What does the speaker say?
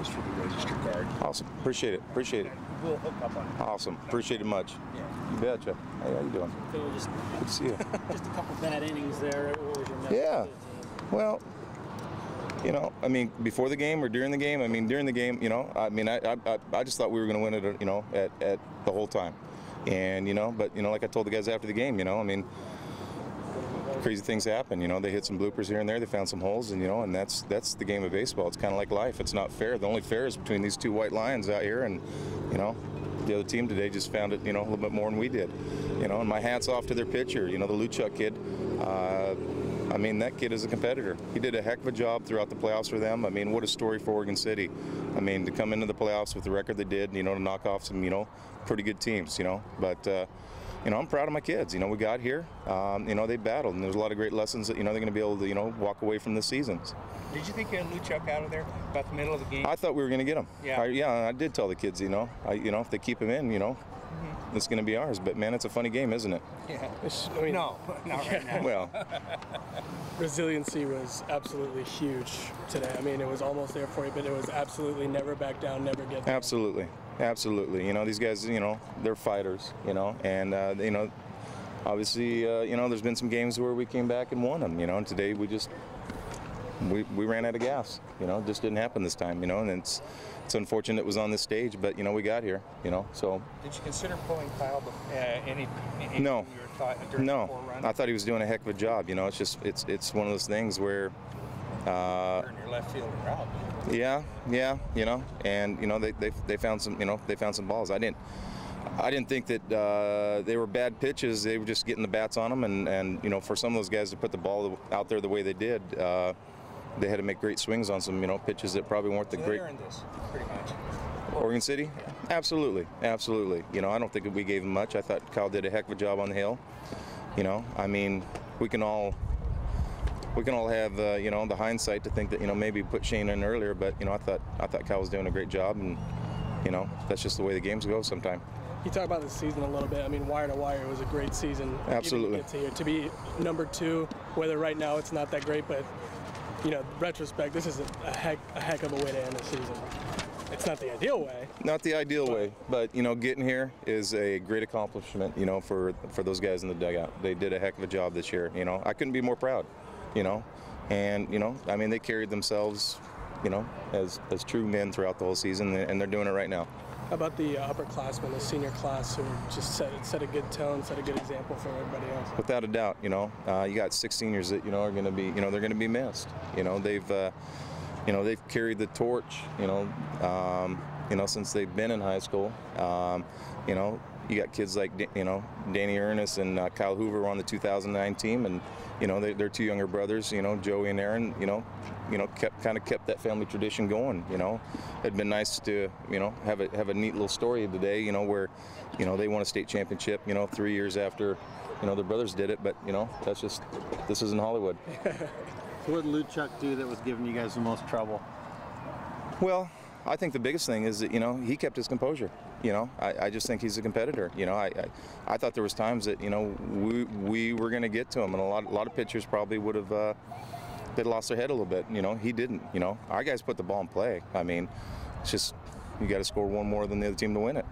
just for the registered card. Awesome. Appreciate it. Appreciate it. We'll hook up on it. Awesome. Appreciate it much. Yeah. You betcha. Hey, how you doing? So just, Good to see you. just a couple bad innings there. What was your message Yeah. to the team? Well, you know, I mean, before the game or during the game? I mean, during the game, you know, I mean, I just thought we were going to win it, you know, at the whole time. And, you know, but, you know, like I told the guys after the game, you know, I mean, crazy things happen, you know. They hit some bloopers here and there. They found some holes, and, you know, and that's the game of baseball. It's kind of like life. It's not fair. The only fair is between these two white lions out here, and, you know, the other team today just found it, you know, a little bit more than we did. You know, and my hat's off to their pitcher, you know, the Luchuk kid. I mean, that kid is a competitor. He did a heck of a job throughout the playoffs for them. I mean, what a story for Oregon City. I mean, to come into the playoffs with the record they did, you know, to knock off some, you know, pretty good teams, you know. But, you know, I'm proud of my kids. You know, we got here, you know, they battled, and there's a lot of great lessons that, you know, they're going to be able to, you know, walk away from this season. Did you think you had Luchuk out of there about the middle of the game? I thought we were going to get him. Yeah. I did tell the kids, you know, you know, if they keep him in, you know, it's going to be ours. But, man, it's a funny game, isn't it? Yeah. I mean, No, not right now. Well, resiliency was absolutely huge today. I mean, it was almost there for you, but it was absolutely never back down, never get down. absolutely. Absolutely. You know, these guys, you know, they're fighters, you know, and, you know, obviously, you know, there's been some games where we came back and won them, you know, and today we just, we ran out of gas, you know, it just didn't happen this time, you know, and it's unfortunate it was on this stage, but, you know, we got here, you know, so. Did you consider pulling Kyle any No. of your thought during the full run? I thought he was doing a heck of a job, you know, it's just, it's one of those things where, During your left field route. yeah, you know, and, you know, they found some, you know, they found some balls. I didn't think that they were bad pitches. They were just getting the bats on them, and you know, for some of those guys to put the ball out there the way they did, they had to make great swings on some, you know, pitches that probably weren't the They great. earned this, pretty much. Oregon City? Absolutely, absolutely. You know, I don't think that we gave them much. I thought Kyle did a heck of a job on the hill. You know, I mean, we can all have you know, the hindsight to think that, you know, maybe put Shane in earlier, but, you know, I thought Kyle was doing a great job, and, you know, that's just the way the games go sometimes. You talk about the season a little bit. I mean, wire to wire, it was a great season. Absolutely. Even to get to here, to be number 2, whether right now it's not that great, but, you know, retrospect, this is a heck of a way to end the season. It's not the ideal way. Not the ideal way, but, you know, getting here is a great accomplishment, you know, for those guys in the dugout. They did a heck of a job this year, you know. I couldn't be more proud, you know. And, you know, I mean, they carried themselves, you know, as true men throughout the whole season, and they're doing it right now. How about the upperclassmen, the senior class, who just set a good tone, set a good example for everybody else? Without a doubt, you know, you got 6 seniors that, you know, are going to be, you know, they're going to be missed. You know, they've carried the torch, you know, since they've been in high school. You know, you got kids like, you know, Danny Ernest and Kyle Hoover on the 2009 team, and, you know, they're 2 younger brothers, you know, Joey and Aaron, you know, kept that family tradition going. You know, it'd been nice to, you know, have a neat little story today, you know, where, you know, they won a state championship, you know, 3 years after, you know, their brothers did it. But, you know, this isn't Hollywood. So what did Luchuk do that was giving you guys the most trouble? Well, I think the biggest thing is that, you know, he kept his composure. You know, I just think he's a competitor. You know, I thought there was times that, you know, we were going to get to him, and a lot of pitchers probably would have they'd lost their head a little bit. You know, he didn't. You know, our guys put the ball in play. I mean, it's just you got to score one more than the other team to win it.